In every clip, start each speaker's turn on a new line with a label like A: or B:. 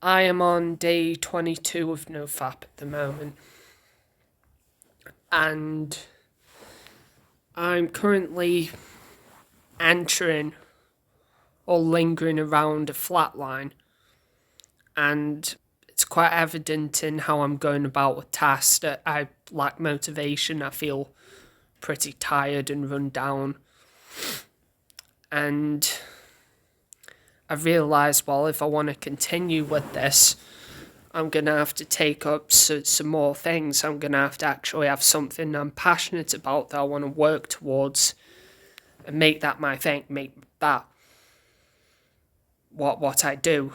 A: I am on day 22 of NoFap at the moment, and I'm currently entering or lingering around a flat line, and it's quite evident in how I'm going about with tasks that I lack motivation. I feel pretty tired and run down, and I've realised, well, if I want to continue with this, I'm going to have to take up some more things. I'm going to have to actually have something I'm passionate about that I want to work towards and make that my thing, make that what I do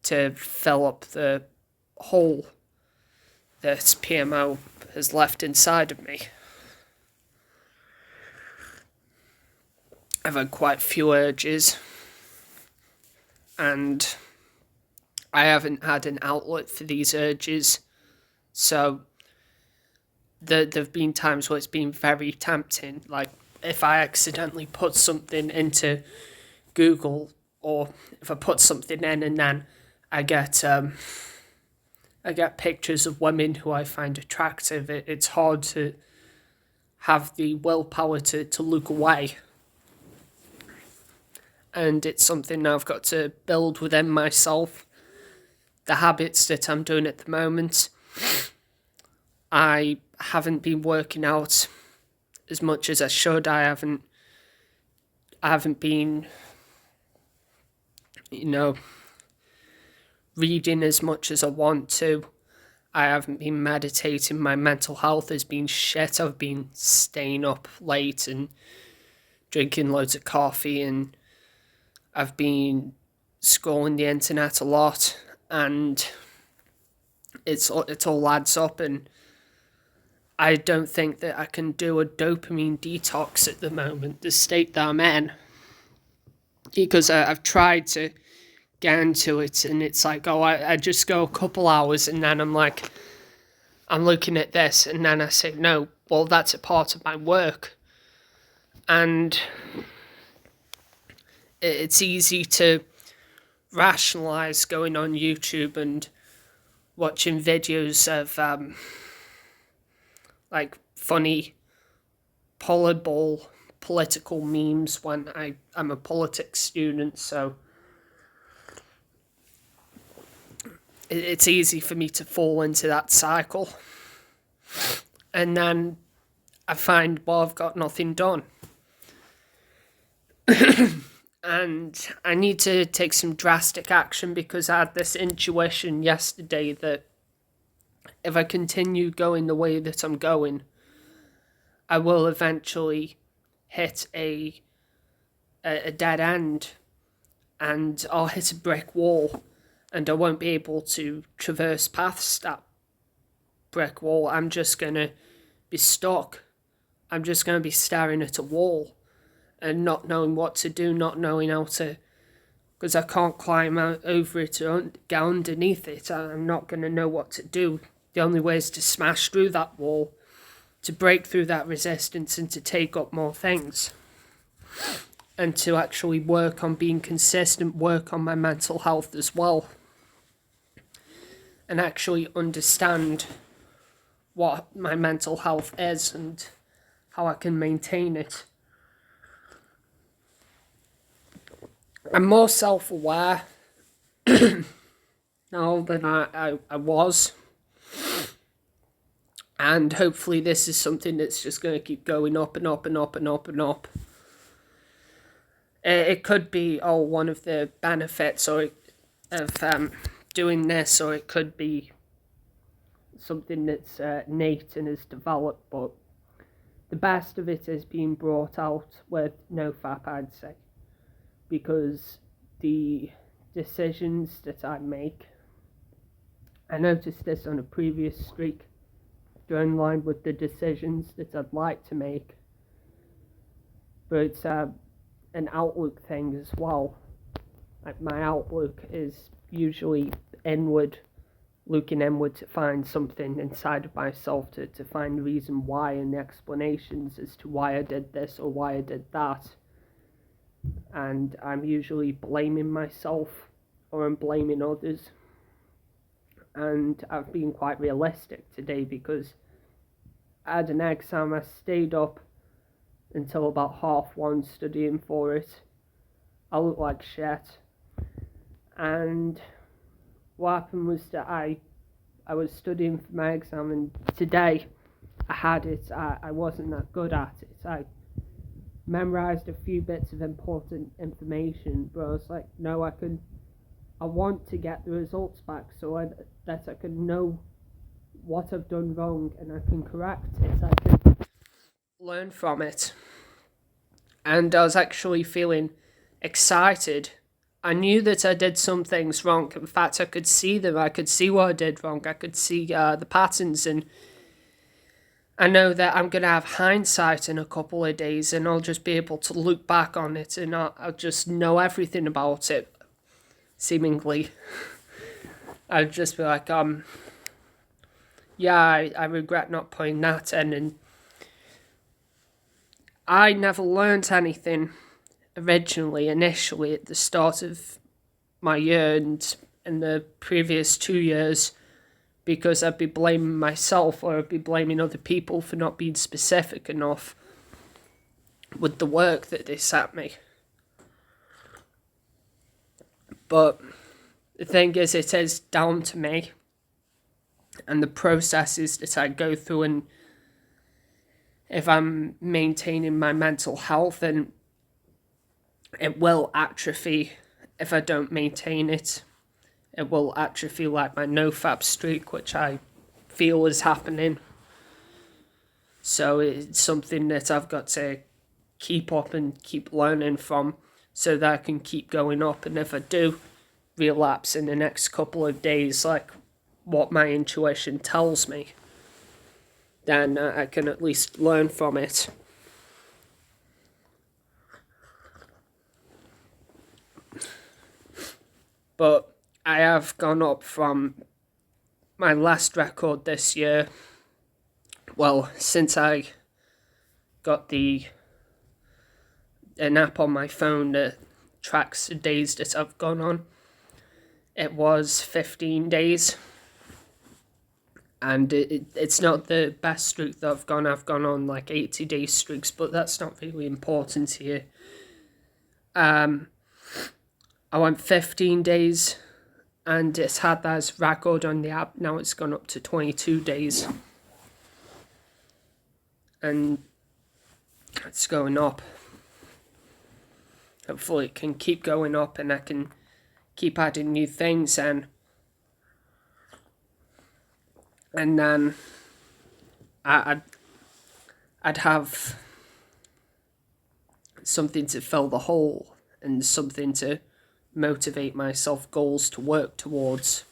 A: to fill up the hole that PMO has left inside of me. I've had quite a few urges, and I haven't had an outlet for these urges, so there've been times where it's been very tempting. Like if I accidentally put something into Google, or if I put something in and then I get pictures of women who I find attractive, it's hard to have the willpower to look away. And it's something I've got to build within myself. The habits that I'm doing at the moment, I haven't been working out as much as I should. I haven't been, reading as much as I want to. I haven't been meditating. My mental health has been shit. I've been staying up late and drinking loads of coffee, and I've been scrolling the internet a lot, and it all adds up, and I don't think that I can do a dopamine detox at the moment, the state that I'm in, because I've tried to get into it, and it's like, I just go a couple hours, and then I'm like, I'm looking at this, and then I say, no, well, that's a part of my work, and it's easy to rationalize going on YouTube and watching videos of like funny political memes when I'm a politics student, so it's easy for me to fall into that cycle. And then I find, well, I've got nothing done. And I need to take some drastic action, because I had this intuition yesterday that if I continue going the way that I'm going, I will eventually hit a dead end, and I'll hit a brick wall, and I won't be able to traverse past that brick wall. I'm just going to be stuck. I'm just going to be staring at a wall and not knowing what to do, not knowing how to, because I can't climb out over it or get underneath it. I'm not going to know what to do. The only way is to smash through that wall, to break through that resistance, and to take up more things. And to actually work on being consistent, work on my mental health as well. And actually understand what my mental health is and how I can maintain it. I'm more self-aware now than I was. And hopefully this is something that's just going to keep going up and up and up and up and up. It could be, one of the benefits of doing this, or it could be something that's innate and is developed, but the best of it is being brought out with NoFap, I'd say. Because the decisions that I make, I noticed this on a previous streak, they're in line with the decisions that I'd like to make, but it's an outlook thing as well. Like my outlook is usually inward, looking inward to find something inside of myself, to find the reason why and the explanations as to why I did this or why I did that. And I'm usually blaming myself, or I'm blaming others. And I've been quite realistic today because I had an exam. I stayed up until about 1:30 studying for it. I looked like shit. And what happened was that I was studying for my exam, and today I had it. I wasn't that good at it. I memorized a few bits of important information, but I was like, no, I want to get the results back that I can know what I've done wrong and I can correct it. I can learn from it. And I was actually feeling excited. I knew that I did some things wrong. In fact, I could see them. I could see what I did wrong. I could see the patterns, and I know that I'm going to have hindsight in a couple of days, and I'll just be able to look back on it, and I'll just know everything about it, seemingly. I'll just be like, yeah, I regret not putting that in, and I never learnt anything initially at the start of my year and in the previous 2 years, because I'd be blaming myself or I'd be blaming other people for not being specific enough with the work that they set me. But the thing is, it is down to me and the processes that I go through, and if I'm maintaining my mental health, and it will atrophy if I don't maintain it. It will atrophy like my no-fap streak, which I feel is happening. So it's something that I've got to keep up and keep learning from so that I can keep going up. And if I do relapse in the next couple of days, like what my intuition tells me, then I can at least learn from it. But I have gone up from my last record this year. Well, since I got an app on my phone that tracks the days that I've gone on, it was 15 days. And it's not the best streak that I've gone. I've gone on like 80-day streaks, but that's not really important here. I went 15 days, and it's had that as record on the app. Now it's gone up to 22 days. And it's going up. Hopefully it can keep going up and I can keep adding new things in. And then I'd have something to fill the hole and something to motivate myself, goals to work towards.